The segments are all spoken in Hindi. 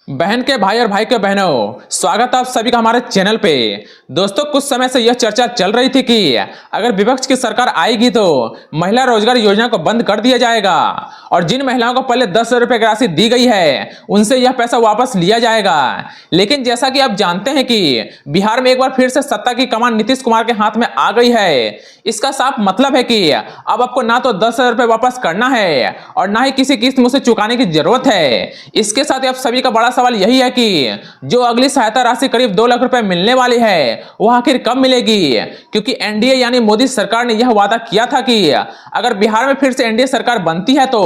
बहन के भाई और भाई के बहनों, स्वागत है आप सभी का हमारे चैनल पे। दोस्तों, कुछ समय से यह चर्चा चल रही थी कि अगर विपक्ष की सरकार आएगी तो महिला रोजगार योजना को बंद कर दिया जाएगा और जिन महिलाओं को पहले 10,000 रुपए की राशि दी गई है उनसे यह पैसा वापस लिया जाएगा। लेकिन जैसा कि आप जानते हैं कि बिहार में एक बार फिर से सत्ता की कमान नीतीश कुमार के हाथ में आ गई है। इसका साफ मतलब है कि अब आपको ना तो 10,000 रुपए वापस करना है और ना ही किसी किस्त मुझसे चुकाने की जरूरत है। इसके साथ ही आप सभी का बड़ा सवाल यही है कि जो अगली सहायता राशि करीब 2 लाख रुपए मिलने वाली है वह आखिर कब मिलेगी, क्योंकि एनडीए यानी मोदी सरकार ने यह वादा किया था कि अगर बिहार में फिर से एनडीए सरकार बनती है तो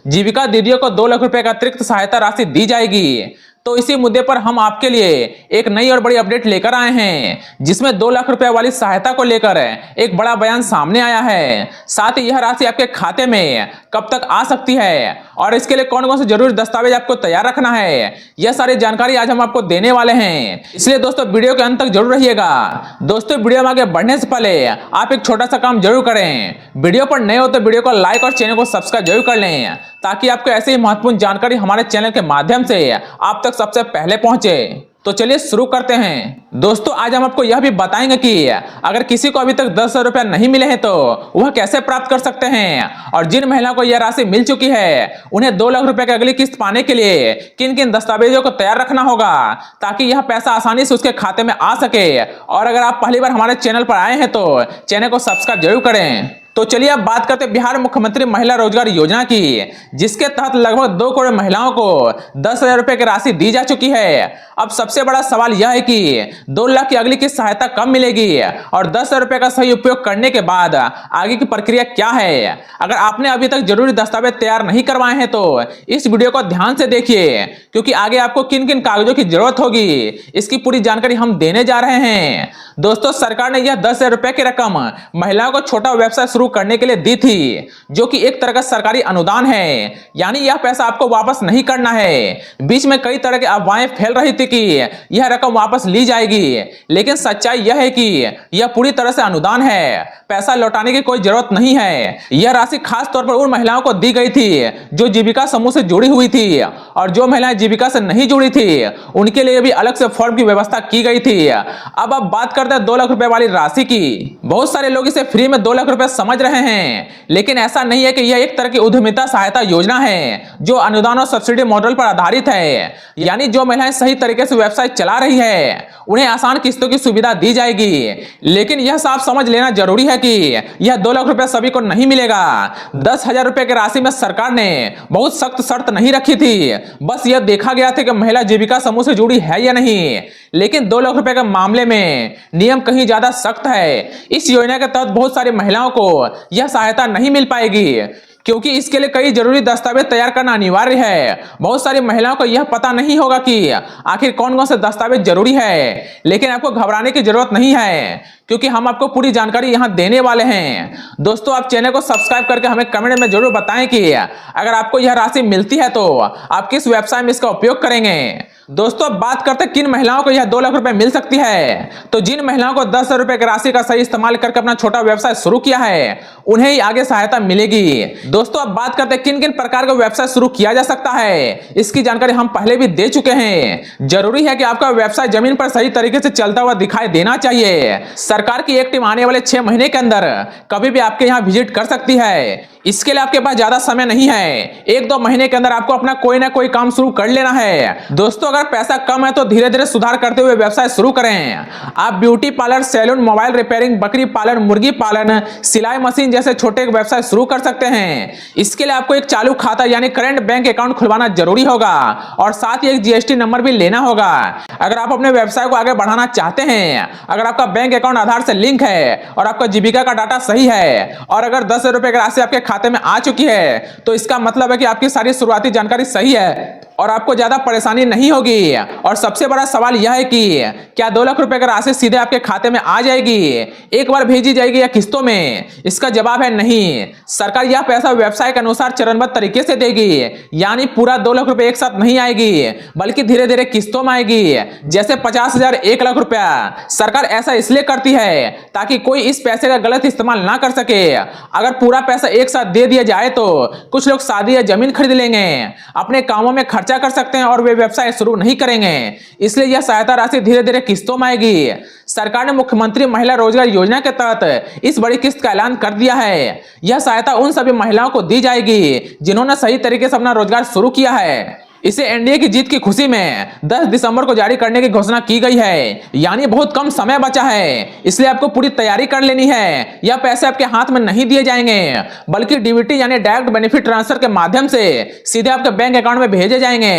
जीविका दीदियों को 2 लाख रुपए का अतिरिक्त सहायता राशि दी जाएगी। तो इसी मुद्दे पर हम आपके लिए एक नई और बड़ी अपडेट लेकर आए हैं, जिसमें 2 लाख रुपए वाली सहायता को लेकर एक बड़ा बयान सामने आया है। साथ ही यह राशि आपके खाते में कब तक आ सकती है और इसके लिए कौन कौन से जरूरी दस्तावेज आपको तैयार रखना है, यह सारी जानकारी आज हम आपको देने वाले हैं। इसलिए दोस्तों, वीडियो के अंत तक जरूर रहिएगा। दोस्तों, वीडियो में आगे बढ़ने से पहले आप एक छोटा सा काम जरूर करें। वीडियो पर नए हो तो वीडियो को लाइक और चैनल को सब्सक्राइब जरूर कर लें, ताकि आपको ऐसी ही महत्वपूर्ण जानकारी हमारे चैनल के माध्यम से आप तक सबसे पहले पहुंचे। तो चलिए शुरू करते हैं। दोस्तों, आज हम आपको यह भी बताएंगे कि अगर किसी को अभी तक 10,000 रुपया नहीं मिले हैं तो वह कैसे प्राप्त कर सकते हैं और जिन महिलाओं को यह राशि मिल चुकी है उन्हें 2 लाख रुपए की अगली किस्त पाने के लिए किन किन दस्तावेजों को तैयार रखना होगा, ताकि यह पैसा आसानी से उसके खाते में आ सके। और अगर आप पहली बार हमारे चैनल पर आए हैं तो चैनल को सब्सक्राइब जरूर करें। तो चलिए अब बात करते हैं बिहार मुख्यमंत्री महिला रोजगार योजना की, जिसके तहत लगभग 2 करोड़ महिलाओं को 10,000 रुपए की राशि दी जा चुकी है। अब सबसे बड़ा सवाल यह है कि 2 लाख की अगली किस्त सहायता कब मिलेगी और 10,000 रुपए का सही उपयोग करने के बाद आगे की प्रक्रिया क्या है। अगर आपने अभी तक जरूरी दस्तावेज तैयार नहीं करवाए हैं तो इस वीडियो को ध्यान से देखिए, क्योंकि आगे आपको किन किन कागजों की जरूरत होगी इसकी पूरी जानकारी हम देने जा रहे हैं। दोस्तों, सरकार ने यह 10,000 रुपए की रकम महिलाओं को छोटा व्यवसाय शुरू करने के लिए दी थी, जो कि एक तरह का सरकारी अनुदान है, यानी यह पैसा आपको वापस नहीं करना है। बीच में कई तरह की अफवाहें फैल रही थी कि यह रकम वापस ली जाएगी, लेकिन सच्चाई यह है कि यह पूरी तरह से अनुदान है, पैसा लौटाने की कोई जरूरत नहीं है। यह राशि खास तौर पर उन महिलाओं को दी गई थी जो जीविका समूह से जुड़ी हुई थी, और जो महिलाएं जीविका से नहीं जुड़ी थी उनके लिए भी अलग से फॉर्म की व्यवस्था की गई थी। अब बात करते हैं 2 लाख रुपए वाली राशि की। बहुत सारे लोग इसे फ्री में 2 लाख रुपए समझ रहे हैं, लेकिन ऐसा नहीं है कि यह एक तरह की उद्यमिता सहायता योजना है जो अनुदान और सब्सिडी मॉडल पर आधारित है। यानी जो महिलाएं सही तरीके से व्यवसाय चला रही है उन्हें आसान किस्तों की सुविधा दी जाएगी। लेकिन यह साफ समझ लेना जरूरी है कि यह 2 लाख रुपए सभी को नहीं मिलेगा। 10,000 रुपए की राशि में सरकार ने बहुत सख्त शर्त नहीं रखी थी, बस यह देखा गया था कि महिला जीविका समूह से जुड़ी है या नहीं। लेकिन 2 लाख रुपए के मामले में नियम कहीं ज्यादा सख्त है। इस योजना के तहत बहुत सारी महिलाओं को यह सहायता नहीं मिल पाएगी, क्योंकि इसके लिए कई जरूरी दस्तावेज तैयार करना अनिवार्य है। बहुत सारी महिलाओं को यह पता नहीं होगा कि आखिर कौन कौन से दस्तावेज जरूरी है, लेकिन आपको घबराने की जरूरत नहीं है, क्योंकि हम आपको पूरी जानकारी यहां देने वाले हैं। दोस्तों, आप चैनल को सब्सक्राइब करके हमें कमेंट में जरूर बताएं कि अगर आपको यह राशि मिलती है तो आप किस व्यवसाय में इसका उपयोग करेंगे। दोस्तों, अब बात करते हैं किन महिलाओं को यह 2 लाख रुपए मिल सकती है। तो जिन महिलाओं को 10,000 रुपए की राशि का सही इस्तेमाल करके अपना छोटा व्यवसाय शुरू किया है उन्हें ही आगे सहायता मिलेगी। दोस्तों, अब बात करते हैं किन किन प्रकार का व्यवसाय शुरू किया जा सकता है, इसकी जानकारी हम पहले भी दे चुके हैं। जरूरी है कि आपका व्यवसाय जमीन पर सही तरीके से चलता हुआ दिखाई देना चाहिए। सरकार की एक टीम आने वाले 6 महीने के अंदर कभी भी आपके यहाँ विजिट कर सकती है। इसके लिए आपके पास ज्यादा समय नहीं है, 1-2 महीने के अंदर आपको अपना कोई ना कोई काम शुरू कर लेना है। दोस्तों, अगर पैसा कम है तो धीरे धीरे सुधार करते हुए व्यवसाय शुरू करें। आप beauty parlour, salon, mobile repairing, बकरी पालन, मुर्गी पालन, सिलाई मशीन जैसे छोटे व्यवसाय शुरू कर सकते हैं। इसके लिए आपको एक चालू खाता यानी करंट बैंक अकाउंट खुलवाना जरूरी होगा और साथ ही एक जीएसटी नंबर भी लेना होगा। अगर आप अपने व्यवसाय को आगे बढ़ाना चाहते हैं, अगर आपका बैंक अकाउंट आधार से लिंक है और आपका जीविका का डाटा सही है और अगर 10,000 रुपए की राशि आपके खाते में आ चुकी है तो इसका मतलब है कि आपकी सारी शुरुआती जानकारी सही है और आपको ज्यादा परेशानी नहीं होगी। और सबसे बड़ा सवाल यह है कि क्या 2 लाख रुपए की राशि सीधे आपके खाते में आ जाएगी, एक बार भेजी जाएगी या किस्तों में? इसका जवाब है नहीं। सरकार यह पैसा व्यवसाय के अनुसार चरणबद्ध तरीके से देगी, यानी पूरा 2 लाख रुपए एक साथ नहीं आएगी बल्कि धीरे धीरे किस्तों में आएगी। जैसे 50,000, 1 लाख रुपया। सरकार ऐसा इसलिए करती है ताकि कोई इस पैसे का गलत इस्तेमाल ना कर सके। अगर पूरा पैसा एक साथ दे दिया जाए तो कुछ लोग शादी या जमीन खरीद लेंगे, अपने कामों में खर्च खर्चा कर सकते हैं और वे व्यवसाय शुरू नहीं करेंगे। इसलिए यह सहायता राशि धीरे धीरे किस्तों में आएगी। सरकार ने मुख्यमंत्री महिला रोजगार योजना के तहत इस बड़ी किस्त का ऐलान कर दिया है। यह सहायता उन सभी महिलाओं को दी जाएगी जिन्होंने सही तरीके से अपना रोजगार शुरू किया है। इसे एनडीए की जीत की खुशी में 10 दिसंबर को जारी करने की घोषणा की गई है, यानी बहुत कम समय बचा है। इसलिए आपको पूरी तैयारी कर लेनी है। यह पैसे आपके हाथ में नहीं दिए जाएंगे, बल्कि डीबीटी यानी डायरेक्ट बेनिफिट ट्रांसफर के माध्यम से सीधे आपके बैंक अकाउंट में भेजे जाएंगे।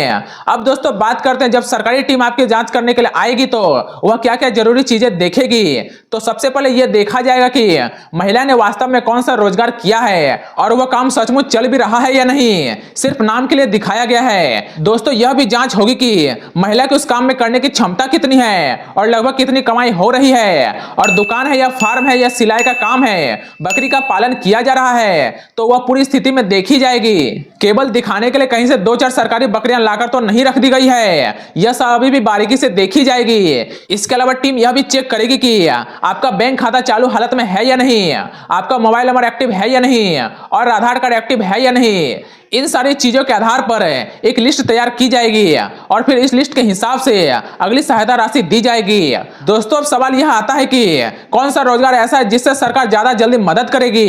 अब दोस्तों बात करते हैं, जब सरकारी टीम आपकी जांच करने के लिए आएगी तो वह क्या क्या जरूरी चीजें देखेगी। तो सबसे पहले यह देखा जाएगा कि महिला ने वास्तव में कौन सा रोजगार किया है और वह काम सचमुच चल भी रहा है या नहीं, सिर्फ नाम के लिए दिखाया गया है। दोस्तों यह भी जांच होगी कि महिला के उस काम में करने की क्षमता कितनी है और लगभग कितनी कमाई हो रही है, और दुकान है या फार्म है या सिलाई का काम है, बकरी का पालन किया जा रहा है, तो वह पूरी स्थिति में देखी जाएगी। केवल दिखाने के लिए कहीं से 2-4 सरकारी बकरियां लाकर तो नहीं रख दी गई है, यह सब अभी भी बारीकी से देखी जाएगी। इसके अलावा टीम यह भी चेक करेगी कि आपका बैंक खाता चालू हालत में है या नहीं, आपका मोबाइल नंबर एक्टिव है या नहीं, और आधार कार्ड एक्टिव है या नहीं। इन सारी चीजों के आधार पर एक लिस्ट तैयार की जाएगी और फिर इस लिस्ट के हिसाब से अगली सहायता राशि दी जाएगी। दोस्तों अब सवाल यह आता है कि कौन सा रोजगार ऐसा है जिससे सरकार ज्यादा जल्दी मदद करेगी।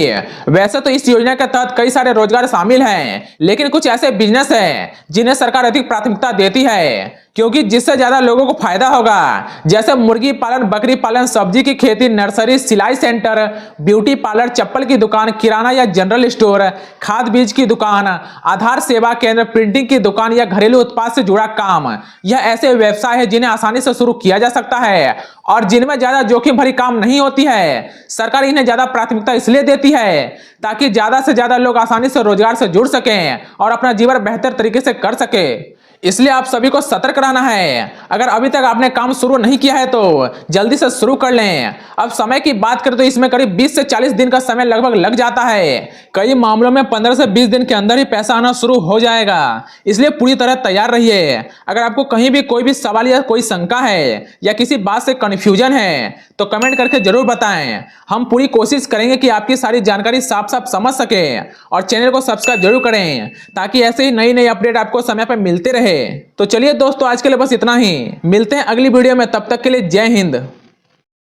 वैसे तो इस योजना के तहत कई सारे रोजगार शामिल हैं, लेकिन कुछ ऐसे बिजनेस हैं जिन्हें सरकार अधिक प्राथमिकता देती है, क्योंकि जिससे ज्यादा लोगों को फायदा होगा, जैसे मुर्गी पालन, बकरी पालन, सब्जी की खेती, नर्सरी, सिलाई सेंटर, ब्यूटी पार्लर, चप्पल की दुकान, किराना या जनरल स्टोर, खाद बीज की दुकान, आधार सेवा केंद्र, प्रिंटिंग की दुकान या घरेलू उत्पाद से जुड़ा काम। यह ऐसे व्यवसाय है जिन्हें आसानी से शुरू किया जा सकता है और जिनमें ज्यादा जोखिम भरी काम नहीं होती है। सरकार इन्हें ज्यादा प्राथमिकता इसलिए देती है ताकि ज्यादा से ज्यादा लोग आसानी से रोजगार से जुड़ सकें और अपना जीवन बेहतर तरीके से कर सके। इसलिए आप सभी को सतर्क रहना है। अगर अभी तक आपने काम शुरू नहीं किया है तो जल्दी से शुरू कर लें। अब समय की बात करें तो इसमें करीब 20 से 40 दिन का समय लगभग लग जाता है। कई मामलों में 15 से 20 दिन के अंदर ही पैसा आना शुरू हो जाएगा, इसलिए पूरी तरह तैयार रहिए। अगर आपको कहीं भी कोई भी सवाल या कोई शंका है या किसी बात से कंफ्यूजन है तो कमेंट करके जरूर बताएं। हम पूरी कोशिश करेंगे कि आपकी सारी जानकारी साफ साफ समझ सके, और चैनल को सब्सक्राइब जरूर करें ताकि ऐसे ही नई नई अपडेट आपको समय पर मिलते रहे। तो चलिए दोस्तों आज के लिए बस इतना ही, मिलते हैं अगली वीडियो में, तब तक के लिए जय हिंद।